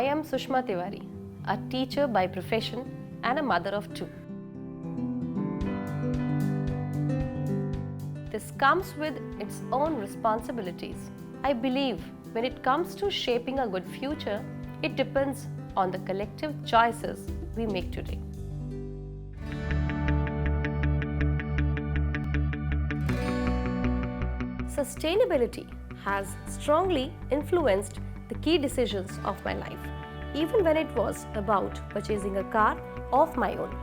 I am Sushma Tiwari, a teacher by profession and a mother of two. This comes with its own responsibilities. I believe when it comes to shaping a good future, it depends on the collective choices we make today. Sustainability has strongly influenced the key decisions of my life, even when it was about purchasing a car of my own.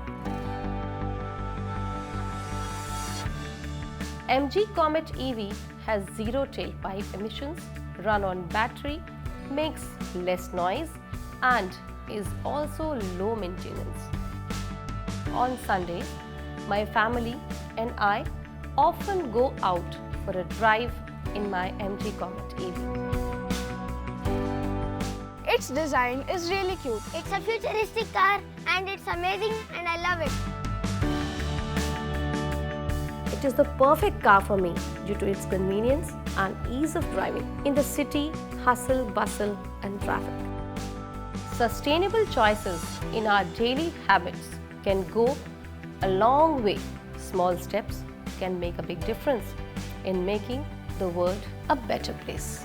MG Comet EV has zero tailpipe emissions, run on battery, makes less noise, and is also low maintenance. On Sundays, my family and I often go out for a drive in my MG Comet EV. Its design is really cute. It's a futuristic car and it's amazing and I love it. It is the perfect car for me due to its convenience and ease of driving in the city, hustle, bustle and traffic. Sustainable choices in our daily habits can go a long way. Small steps can make a big difference in making the world a better place.